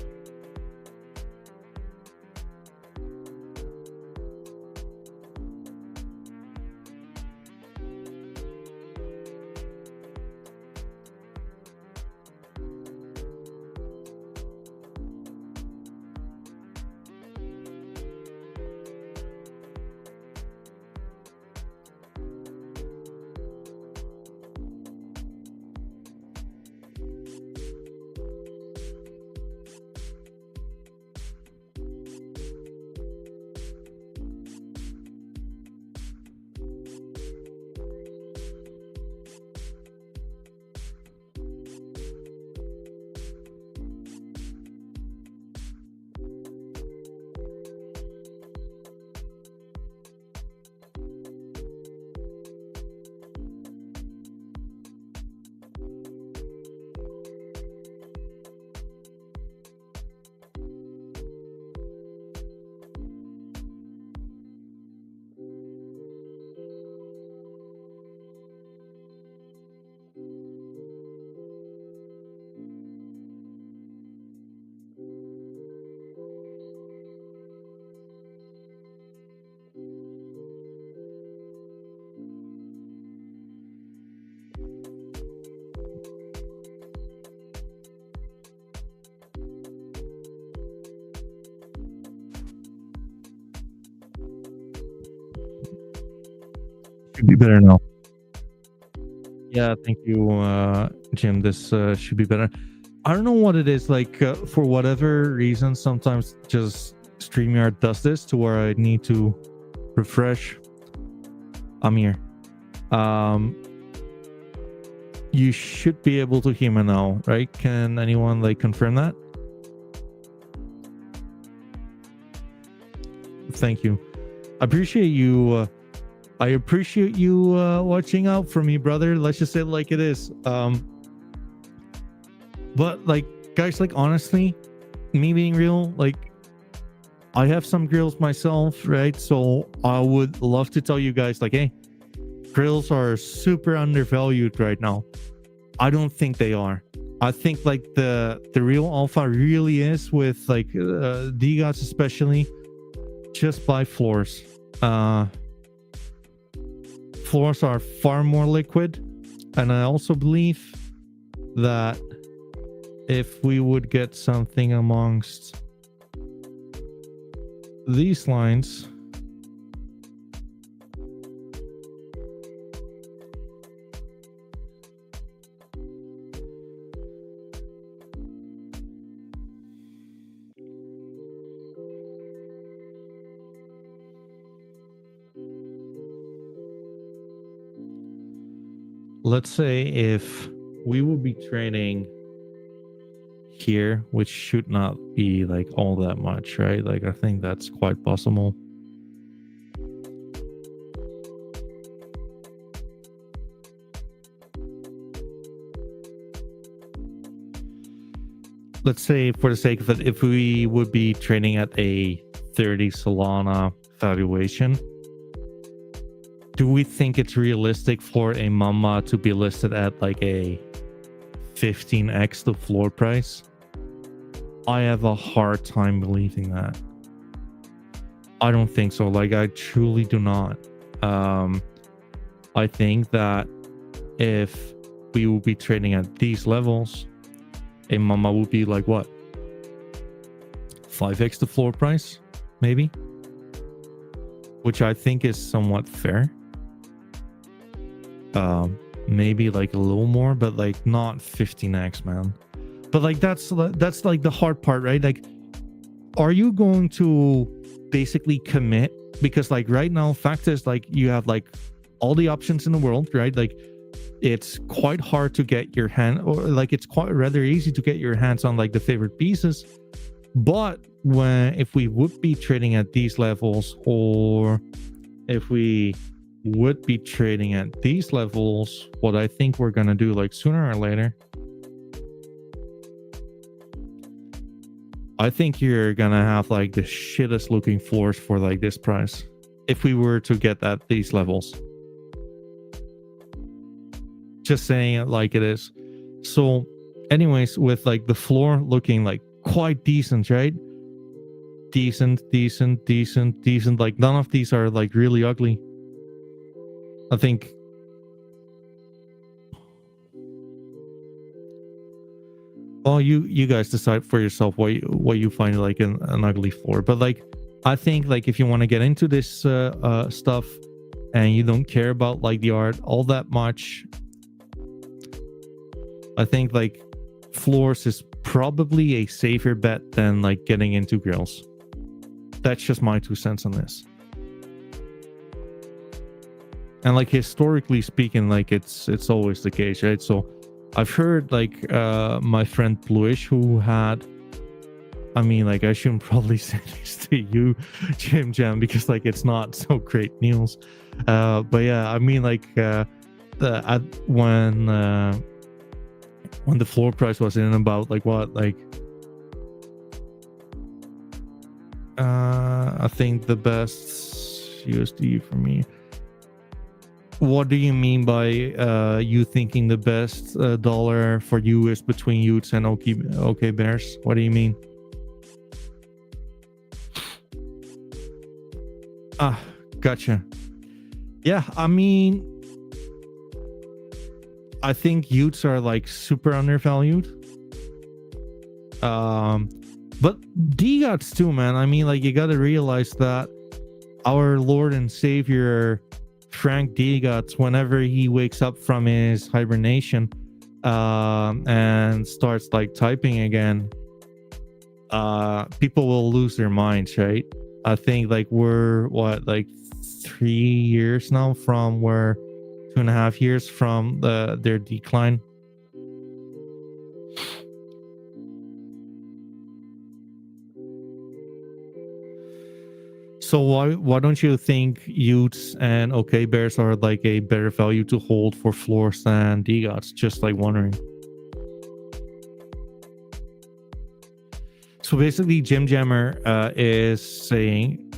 should be better now. Yeah, thank you, Jim. This should be better. I don't know what it is, like, for whatever reason, sometimes just StreamYard does this to where I need to refresh. I'm here. You should be able to hear me now, right? Can anyone like confirm that? Thank you. I appreciate you. I appreciate you watching out for me, brother. Let's just say it like it is. But like, guys, like, honestly, me being real, like, I have some grills myself, right? So I would love to tell you guys, like, hey, grills are super undervalued right now. I don't think they are. I think like the real alpha really is with like DGOTs, especially, just buy floors. Floors are far more liquid, and I also believe that if we would get something amongst these lines, let's say if we would be trading here, which should not be like all that much, right? Like, I think that's quite possible. let's say for the sake of it, if we would be trading at a 30 Solana valuation, do we think it's realistic for a mama to be listed at like a 15x the floor price? I have a hard time believing that. I don't think so. Like, I truly do not. I think that if we will be trading at these levels, a mama would be like what, 5x the floor price, maybe, which I think is somewhat fair. Maybe like a little more, but like not 15x, man. But like that's like the hard part, right? Like, are you going to basically commit? Because like right now, fact is, like, you have like all the options in the world, right? Like, it's quite hard to get your hand, or like it's quite rather easy to get your hands on like the favorite pieces. But if we would be trading at these levels, or if we would be trading at these levels, what I think we're gonna do, like, sooner or later, I think you're gonna have like the shittest looking floors for like this price if we were to get at these levels. Just saying it like it is. So anyways, with like the floor looking like quite decent, right? Decent. Like, none of these are like really ugly. I think well, you guys decide for yourself what you find like an ugly floor. But like, I think like if you want to get into this stuff and you don't care about like the art all that much, I think like floors is probably a safer bet than like getting into grills. That's just my 2 cents on this. And like, historically speaking, like it's always the case, right? So I've heard like my friend Bluish, who had, I mean, like, I shouldn't probably say this to you, Jim Jam, because like it's not so great news. But yeah, I mean, like when the floor price was in about like what, like I think the best USD for me. What do you mean by you thinking the best dollar for you is between Utes and OK Bears? What do you mean? Ah, gotcha. Yeah, I mean, I think Utes are like super undervalued. But DGOTs too, man. I mean, like, you gotta realize that our Lord and Savior Frank DGOTs, whenever he wakes up from his hibernation and starts like typing again, people will lose their minds, right? I think like we're what, like 3 years now from where 2.5 years from their decline. So why don't you think Utes and OK Bears are like a better value to hold for floors than DGOTs? Just like wondering. So basically, Jim Jammer is saying,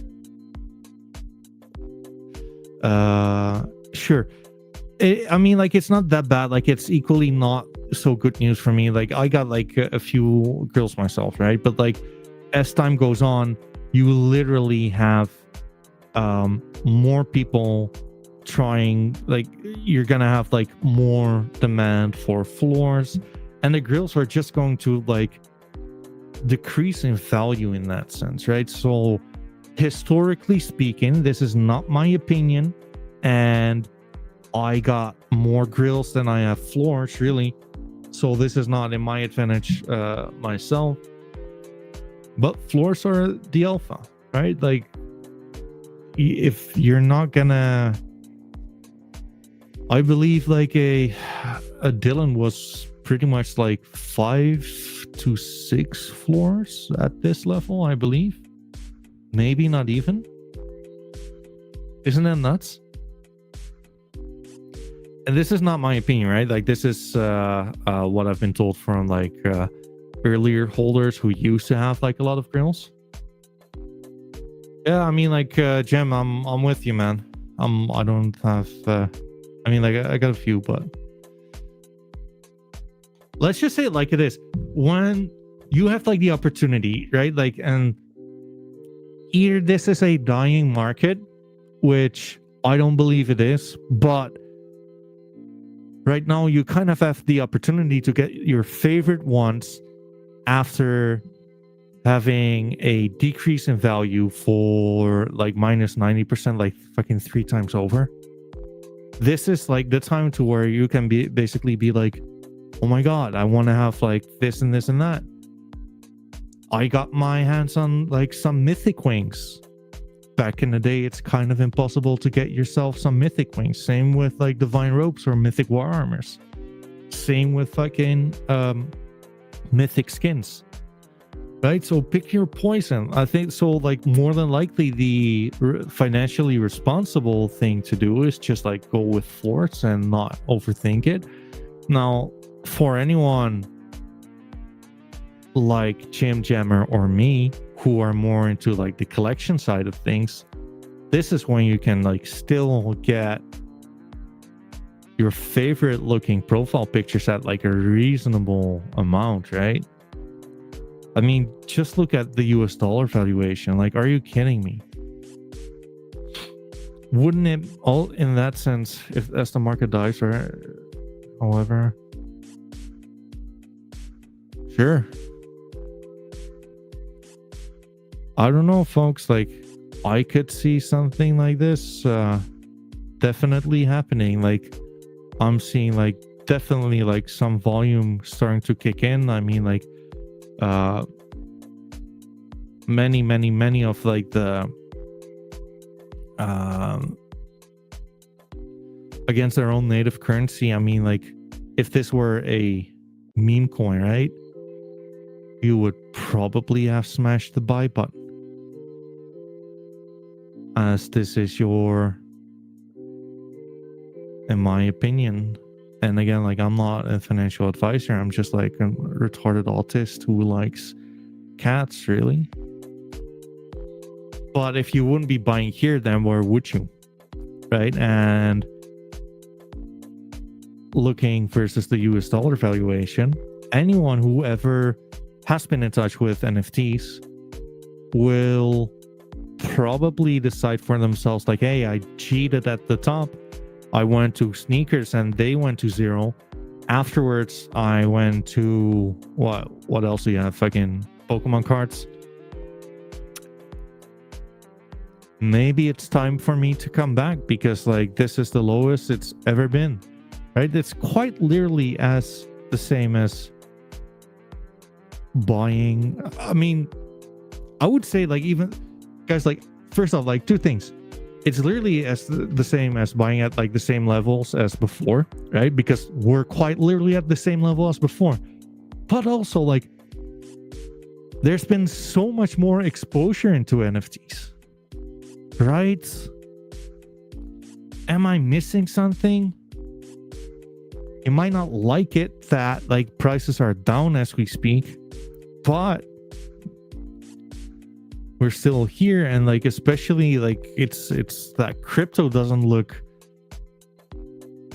sure. I mean, like, it's not that bad. Like, it's equally not so good news for me. Like, I got like a few grills myself, right? But like, as time goes on, you literally have more people trying. Like, you're gonna have like more demand for floors, and the grills are just going to like decrease in value in that sense, right? So historically speaking, this is not my opinion, and I got more grills than I have floors, really. So this is not in my advantage myself. But floors are the alpha, right? Like, if you're not gonna, I believe like a Dylan was pretty much like 5 to 6 floors at this level, I believe. Maybe not even. Isn't that nuts? And this is not my opinion, right? Like, this is what I've been told from like earlier holders who used to have like a lot of grills. Yeah, I mean, like, Jem, I'm with you, man. I don't have, I mean, like, I got a few, but let's just say it like it is. When you have like the opportunity, right? Like, and either this is a dying market, which I don't believe it is, but right now you kind of have the opportunity to get your favorite ones after having a decrease in value for like minus 90%, like fucking 3 times over. This is like the time to where you can basically be like, oh my god, I want to have like this and this and that. I got my hands on like some mythic wings. Back in the day, it's kind of impossible to get yourself some mythic wings. Same with like divine ropes or mythic war armors. Same with fucking mythic skins. Right, so pick your poison. I think so. Like, more than likely, the financially responsible thing to do is just like go with floors and not overthink it. Now, for anyone like Jim Jammer or me who are more into like the collection side of things, this is when you can like still get your favorite looking profile pictures at like a reasonable amount, right? I mean, just look at the US dollar valuation. Like, are you kidding me? Wouldn't it all in that sense, if as the market dies, or however, sure. I don't know, folks. Like, I could see something like this definitely happening. Like, I'm seeing like definitely like some volume starting to kick in. I mean, like, many of like the against their own native currency. I mean, like, if this were a meme coin, right, you would probably have smashed the buy button, as this is your, in my opinion. And again, like, I'm not a financial advisor. I'm just like a retarded autist who likes cats, really. But if you wouldn't be buying here, then where would you? Right? And looking versus the US dollar valuation, anyone who ever has been in touch with NFTs will probably decide for themselves, like, hey, I cheated at the top. I went to sneakers and they went to 0. Afterwards, I went to what else do you have? Fucking Pokemon cards. Maybe it's time for me to come back, because like this is the lowest it's ever been, right? It's quite literally as the same as buying. I mean, I would say, like, even guys, like, first off, like, 2 things. It's literally as the same as buying at like the same levels as before, right? Because we're quite literally at the same level as before. But also, like, there's been so much more exposure into NFTs, right? Am I missing something? You might not like it that like prices are down as we speak, but we're still here. And like, especially like, it's that crypto doesn't look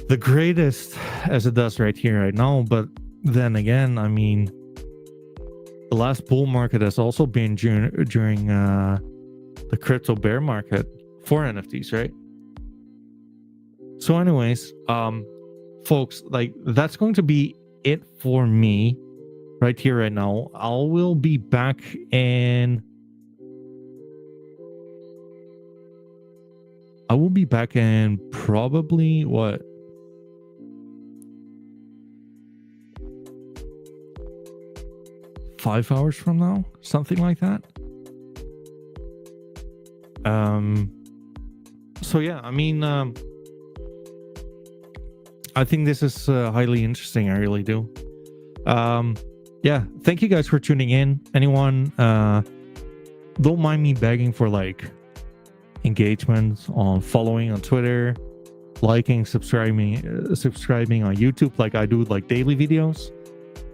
the greatest as it does right here, right now. But then again, I mean, the last bull market has also been during the crypto bear market for NFTs, right? So anyways, folks, like, that's going to be it for me right here, right now. I will be back in probably 5 hours from now, something like that. So yeah, I mean, I think this is highly interesting. I really do. Yeah, thank you guys for tuning in. Anyone, don't mind me begging for like engagement on following on Twitter, liking, subscribing on YouTube, like I do like daily videos.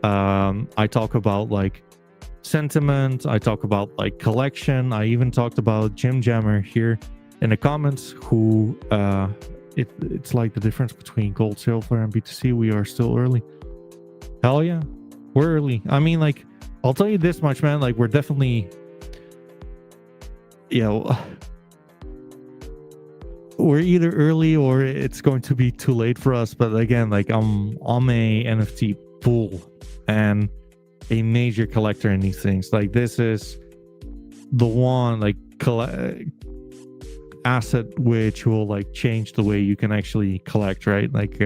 I talk about like sentiment, I talk about like collection, I even talked about Jim Jammer here in the comments, who it's like the difference between gold, silver, and BTC. We are still early. Hell yeah, we're early. I mean, like, I'll tell you this much, man, like, we're definitely, you know, we're either early or it's going to be too late for us. But again, like, I'm a NFT bull and a major collector in these things. Like, this is the one like asset which will like change the way you can actually collect, right? Like,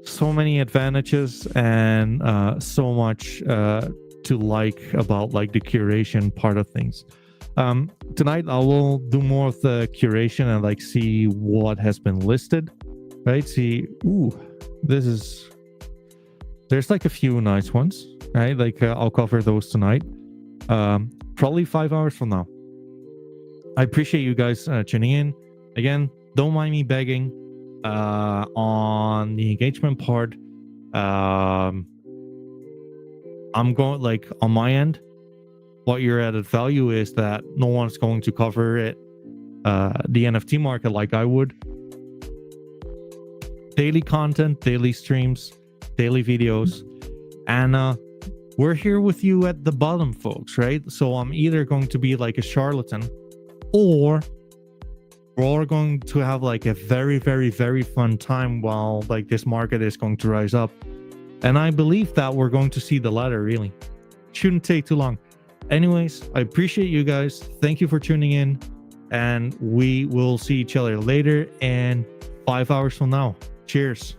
so many advantages and so much to like about like the curation part of things. Tonight I will do more of the curation and like see what has been listed, right? See, there's like a few nice ones, right? Like, I'll cover those tonight, probably 5 hours from now. I appreciate you guys tuning in. Again, don't mind me begging on the engagement part. I'm going, like, on my end, what your added value is that no one's going to cover it, the NFT market like I would. Daily content, daily streams, daily videos, and we're here with you at the bottom, folks, right? So I'm either going to be like a charlatan, or we're all going to have like a very, very, very fun time while like this market is going to rise up. And I believe that we're going to see the latter, really. Shouldn't take too long. Anyways, I appreciate you guys. Thank you for tuning in, and we will see each other later and 5 hours from now. Cheers.